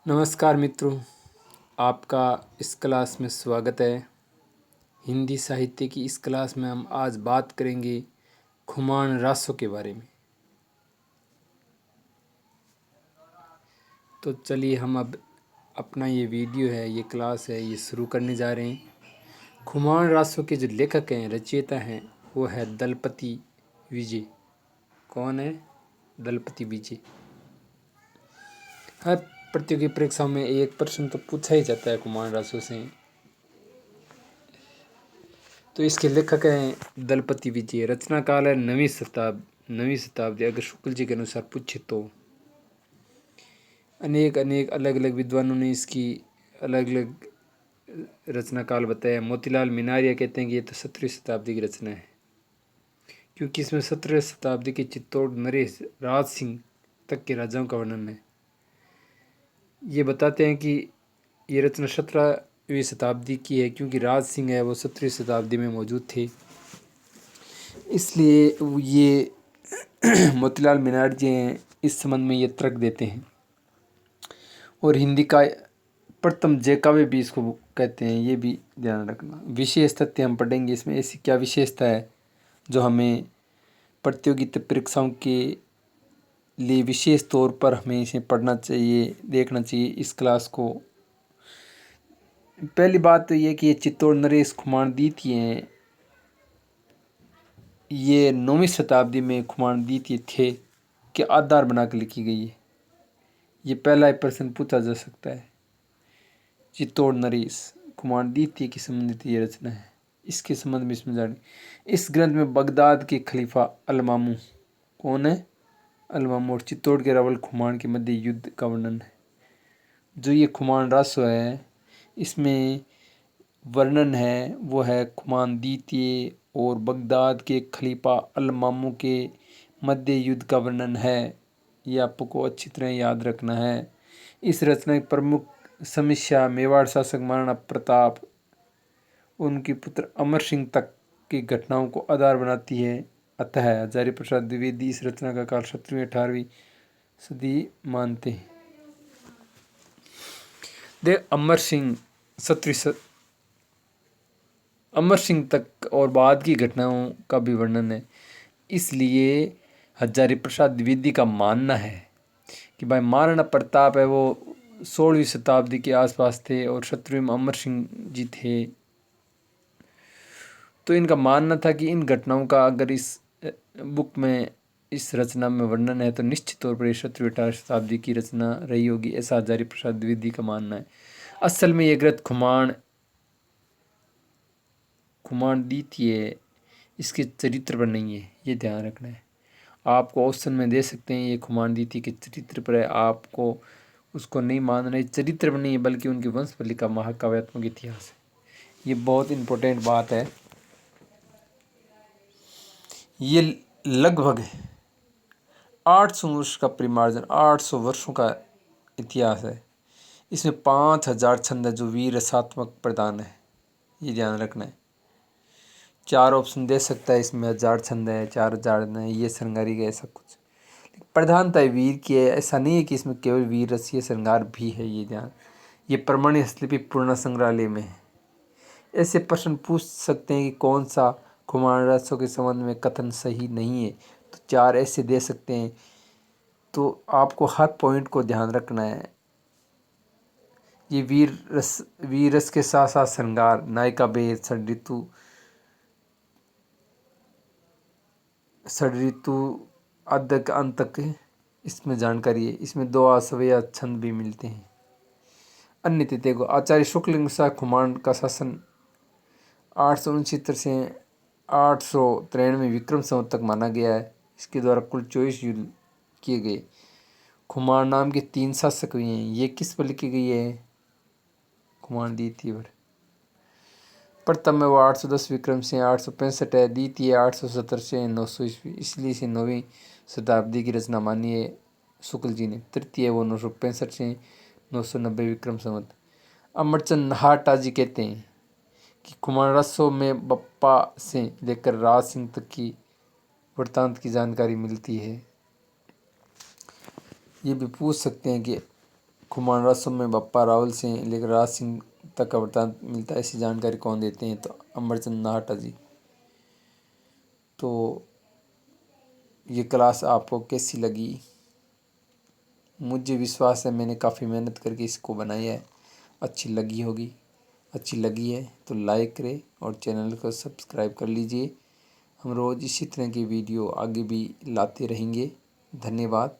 नमस्कार मित्रों, आपका इस क्लास में स्वागत है। हिंदी साहित्य की इस क्लास में हम आज बात करेंगे खुमान रासों के बारे में। तो चलिए हम अब अपना ये वीडियो है, ये क्लास है, ये शुरू करने जा रहे हैं। खुमान रासों के जो लेखक हैं, रचयिता हैं, वो है दलपति विजय। कौन है? दलपति विजय। हर प्रतियोगी परीक्षाओं में एक प्रश्न तो पूछा ही जाता है खुमान रासों से। तो इसके लेखक हैं दलपति विजय। रचना काल है नवीं शताब्दी अगर शुक्ल जी के अनुसार पूछे तो। अनेक अनेक अलग अलग विद्वानों ने इसकी अलग अलग रचना काल बताया। मोतीलाल मिनारिया कहते हैं कि ये तो 17वीं शताब्दी की रचना है, क्योंकि इसमें 17वीं शताब्दी के चित्तौड़ नरेश राज सिंह तक के राजाओं का वर्णन है। ये बताते हैं कि ये रचना 17वीं शताब्दी की है, क्योंकि राज सिंह है वो 17वीं शताब्दी में मौजूद थे, इसलिए ये मोतीलाल मिनार जी हैं इस संबंध में ये तर्क देते हैं। और हिंदी का प्रथम जय काव्य भी इसको कहते हैं, ये भी ध्यान रखना। विशेष तथ्य हम पढ़ेंगे इसमें, ऐसी क्या विशेषता है जो हमें प्रतियोगिता परीक्षाओं के लिए विशेष तौर पर हमें इसे पढ़ना चाहिए, देखना चाहिए इस क्लास को। पहली बात तो ये कि ये चित्तौड़ नरेश खुमान द्वितीय हैं। ये 9वीं शताब्दी में खुमान द्वितीय थे के आधार बनाकर लिखी गई है। ये पहला ही प्रश्न पूछा जा सकता है। चित्तौड़ नरेश खुमान द्वितीय की संबंधित ये रचना है। इसके संबंध में इसमें जाने, इस ग्रंथ में बगदाद के खलीफा अलमामू, कौन है? अलमामू, और चित्तौड़ के रावल खुमान के मध्य युद्ध का वर्णन है। जो ये खुमान रासो है इसमें वर्णन है वो है खुमान द्वितीय और बगदाद के खलीफा अलमामू के मध्य युद्ध का वर्णन है। ये आपको अच्छी तरह याद रखना है। इस रचना की प्रमुख समस्या मेवाड़ शासक महाराणा प्रताप उनके पुत्र अमर सिंह तक की घटनाओं को आधार बनाती है। अतः हजारी प्रसाद द्विवेदी इस रचना का काल 17वीं 18वीं सदी मानते हैं। देख, अमर सिंह तक और बाद की घटनाओं का भी वर्णन है। इसलिए हजारी प्रसाद द्विवेदी का मानना है कि भाई महाराणा प्रताप है वो 16वीं शताब्दी के आसपास थे और 17वीं में अमर सिंह जी थे। तो इनका मानना था कि इन घटनाओं का अगर इस बुक में, इस रचना में वर्णन है तो निश्चित तौर पर 17वीं 18वीं शताब्दी की रचना रही होगी, ऐसा हजारी प्रसाद द्विवेदी का मानना है। असल में ये ग्रंथ खुमान द्वितीय इसके चरित्र पर नहीं है, ये ध्यान रखना है। आपको ऑप्शन में दे सकते हैं ये खुमान द्वितीय के चरित्र पर है, आपको उसको नहीं मानना है। चरित्र पर नहीं है बल्कि उनके वंश पर लिखा महाकाव्यात्मक इतिहास है। ये बहुत इंपॉर्टेंट बात है। ये लगभग 800 वर्ष का परिमार्जन, 800 वर्षों का इतिहास है। इसमें 5000 छंद है जो वीर रसात्मक प्रदान है, ये ध्यान रखना है। 4 ऑप्शन दे सकता है इसमें, 1000 छंद है, 4000 है, ये श्रृंगारी का ऐसा कुछ। प्रधानता वीर की है, ऐसा नहीं है कि इसमें केवल वीर रसीय श्रृंगार भी है, ये ध्यान। ये प्रमाणित हस्तलिपि पूर्ण संग्रहालय में है। ऐसे प्रश्न पूछ सकते हैं कि कौन सा खुमान रासों के संबंध में कथन सही नहीं है, तो 4 ऐसे दे सकते हैं। तो आपको हर पॉइंट को ध्यान रखना है। ये वीर रस के साथ साथ श्रृंगार, नायिका भेद, षड्ऋतु आद्य का अंत तक इसमें जानकारी है। इसमें 2 आसवया छंद भी मिलते हैं। अन्य तिथि को आचार्य शुक्ल के अनुसार खुमान का शासन 869 से 893 विक्रम संवत तक माना गया है। इसके द्वारा कुल 24 युद्ध किए गए। खुमान नाम के 3 शासक हुए हैं। ये किस पर लिखी गई है? खुमान द्वितीय पर। प्रथम में वो 810 विक्रम से 865 है, द्वितीय 870 से 900 ईस्वी, इसलिए इसे 9वीं शताब्दी की रचना मानी है शुक्ल जी ने। तृतीय वो 965 से 990 विक्रम संवत। अमरचंद नहाटा जी कहते हैं कि खुमान रासों में बप्पा से लेकर राज सिंह तक की वृत्तांत की जानकारी मिलती है। ये भी पूछ सकते हैं कि खुमान रसम में बप्पा रावल से लेकर राज सिंह तक का वृतांत मिलता है। ऐसी जानकारी कौन देते हैं? तो अमरचंद नाहटा जी। तो ये क्लास आपको कैसी लगी? मुझे विश्वास है मैंने काफ़ी मेहनत करके इसको बनाया है, अच्छी लगी होगी। अच्छी लगी है तो लाइक करें और चैनल को सब्सक्राइब कर लीजिए। हम रोज़ इसी तरह की वीडियो आगे भी लाते रहेंगे। धन्यवाद।